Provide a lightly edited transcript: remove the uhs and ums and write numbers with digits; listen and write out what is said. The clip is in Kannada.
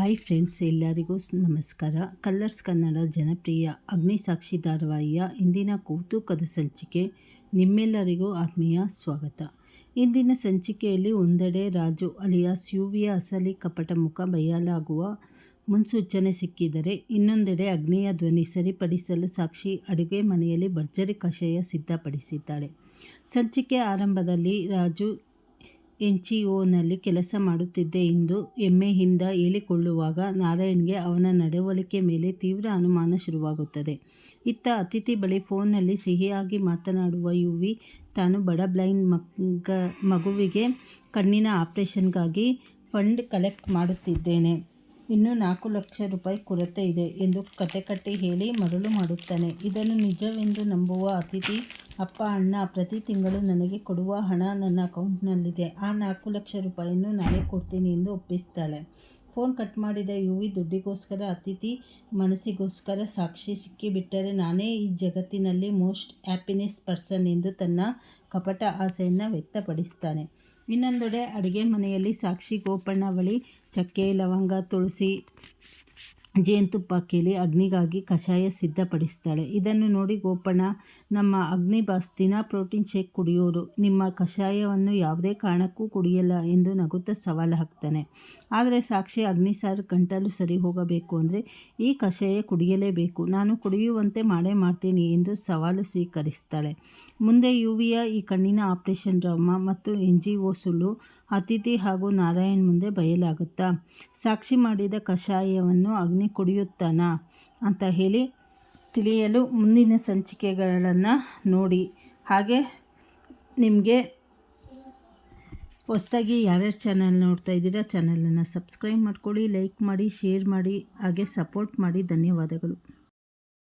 ಹಾಯ್ ಫ್ರೆಂಡ್ಸ್, ಎಲ್ಲರಿಗೂ ನಮಸ್ಕಾರ. ಕಲರ್ಸ್ ಕನ್ನಡ ಜನಪ್ರಿಯ ಅಗ್ನಿಸಾಕ್ಷಿ ಧಾರಾವಾಹಿಯ ಇಂದಿನ ಕೌತುಕದ ಸಂಚಿಕೆ ನಿಮ್ಮೆಲ್ಲರಿಗೂ ಆತ್ಮೀಯ ಸ್ವಾಗತ. ಇಂದಿನ ಸಂಚಿಕೆಯಲ್ಲಿ ಒಂದೆಡೆ ರಾಜು ಅಲಿಯಾಸ್ ಯುವಿಯ ಅಸಲಿ ಕಪಟ ಮುಖ ಬಯಲಾಗುವ ಮುನ್ಸೂಚನೆ ಸಿಕ್ಕಿದರೆ, ಇನ್ನೊಂದೆಡೆ ಅಗ್ನಿಯ ಧ್ವನಿ ಸರಿಪಡಿಸಲು ಸಾಕ್ಷಿ ಅಡುಗೆ ಮನೆಯಲ್ಲಿ ಭರ್ಜರಿ ಕಷಾಯ ಸಿದ್ಧಪಡಿಸಿದ್ದಾಳೆ. ಸಂಚಿಕೆ ಆರಂಭದಲ್ಲಿ ರಾಜು NGOನಲ್ಲಿ ಕೆಲಸ ಮಾಡುತ್ತಿದ್ದೆ ಎಂದು ಹೆಮ್ಮೆಯಿಂದ ಹೇಳಿಕೊಳ್ಳುವಾಗ ನಾರಾಯಣ್ಗೆ ಅವನ ನಡವಳಿಕೆ ಮೇಲೆ ತೀವ್ರ ಅನುಮಾನ ಶುರುವಾಗುತ್ತದೆ. ಇತ್ತ ಅತಿಥಿ ಬಳಿ ಫೋನ್ನಲ್ಲಿ ಸಿಹಿಯಾಗಿ ಮಾತನಾಡುವ ಯುವಿ ತಾನು ಬಡ ಬ್ಲೈಂಡ್ ಮಗುವಿಗೆ ಕಣ್ಣಿನ ಆಪರೇಷನ್ಗಾಗಿ ಫಂಡ್ ಕಲೆಕ್ಟ್ ಮಾಡುತ್ತಿದ್ದೇನೆ, ಇನ್ನೂ 4 ಲಕ್ಷ ರೂಪಾಯಿ ಕೊರತೆ ಇದೆ ಎಂದು ಕತೆ ಕಟ್ಟಿ ಹೇಳಿ ಮರಳು ಮಾಡುತ್ತಾನೆ. ಇದನ್ನು ನಿಜವೆಂದು ನಂಬುವ ಅತಿಥಿ, ಅಪ್ಪ ಅಣ್ಣ ಪ್ರತಿ ತಿಂಗಳು ನನಗೆ ಕೊಡುವ ಹಣ ನನ್ನ ಅಕೌಂಟ್ನಲ್ಲಿದೆ, ಆ 4 ಲಕ್ಷ ರೂಪಾಯಿಯನ್ನು ನಾನೇ ಕೊಡ್ತೀನಿ ಎಂದು ಒಪ್ಪಿಸ್ತಾಳೆ. ಫೋನ್ ಕಟ್ ಮಾಡಿದ ಯುವಿ ದುಡ್ಡಿಗೋಸ್ಕರ, ಅತಿಥಿ ಮನಸ್ಸಿಗೋಸ್ಕರ ಸಾಕ್ಷಿ ಸಿಕ್ಕಿಬಿಟ್ಟರೆ ನಾನೇ ಈ ಜಗತ್ತಿನಲ್ಲಿ ಮೋಸ್ಟ್ ಹ್ಯಾಪಿನೆಸ್ ಪರ್ಸನ್ ಎಂದು ತನ್ನ ಕಪಟ ಆಸೆಯನ್ನು ವ್ಯಕ್ತಪಡಿಸ್ತಾನೆ. ಇನ್ನೊಂದೆಡೆ ಅಡುಗೆ ಮನೆಯಲ್ಲಿ ಸಾಕ್ಷಿ ಗೋಪಣ್ಣ ಬಳಿ ಚಕ್ಕೆ, ಲವಂಗ, ತುಳಸಿ, ಜೇನುತುಪ್ಪ ಕೇಳಿ ಅಗ್ನಿಗಾಗಿ ಕಷಾಯ ಸಿದ್ಧಪಡಿಸ್ತಾಳೆ. ಇದನ್ನು ನೋಡಿ ಗೋಪಣ್ಣ, ನಮ್ಮ ಅಗ್ನಿ ಬಾಸ್ ದಿನ ಪ್ರೋಟೀನ್ ಶೇಕ್ ಕುಡಿಯೋರು, ನಿಮ್ಮ ಕಷಾಯವನ್ನು ಯಾವುದೇ ಕಾರಣಕ್ಕೂ ಕುಡಿಯಲ್ಲ ಎಂದು ನಗುತ್ತಾ ಸವಾಲು ಹಾಕ್ತಾನೆ. ಆದರೆ ಸಾಕ್ಷಿ, ಅಗ್ನಿ ಸರ್, ಗಂಟಲು ಸರಿ ಹೋಗಬೇಕು ಅಂದರೆ ಈ ಕಷಾಯ ಕುಡಿಯಲೇಬೇಕು, ನಾನು ಕುಡಿಯುವಂತೆ ಮಾಡೇ ಮಾಡ್ತೀನಿ ಎಂದು ಸವಾಲು ಸ್ವೀಕರಿಸ್ತಾಳೆ. ಮುಂದೆ ಯುವಿಯ ಈ ಕಣ್ಣಿನ ಆಪರೇಷನ್ ಡ್ರಾಮಾ ಮತ್ತು NGO ಸುಳ್ಳು ಅತಿಥಿ ಹಾಗೂ ನಾರಾಯಣ್ ಮುಂದೆ ಬಯಲಾಗುತ್ತಾ? ಸಾಕ್ಷಿ ಮಾಡಿದ ಕಷಾಯವನ್ನು ಅಗ್ನಿ ಕುಡಿಯುತ್ತಾನಾ ಅಂತ ಹೇಳಿ ತಿಳಿಯಲು ಮುಂದಿನ ಸಂಚಿಕೆಗಳನ್ನು ನೋಡಿ. ಹಾಗೆ ನಿಮಗೆ ಹೊಸದಾಗಿ ಯಾರ್ಯಾರು ಚಾನಲ್ ನೋಡ್ತಾ ಇದ್ದೀರಾ, ಚಾನಲನ್ನು ಸಬ್ಸ್ಕ್ರೈಬ್ ಮಾಡ್ಕೊಳ್ಳಿ, ಲೈಕ್ ಮಾಡಿ, ಶೇರ್ ಮಾಡಿ, ಹಾಗೆ ಸಪೋರ್ಟ್ ಮಾಡಿ. ಧನ್ಯವಾದಗಳು.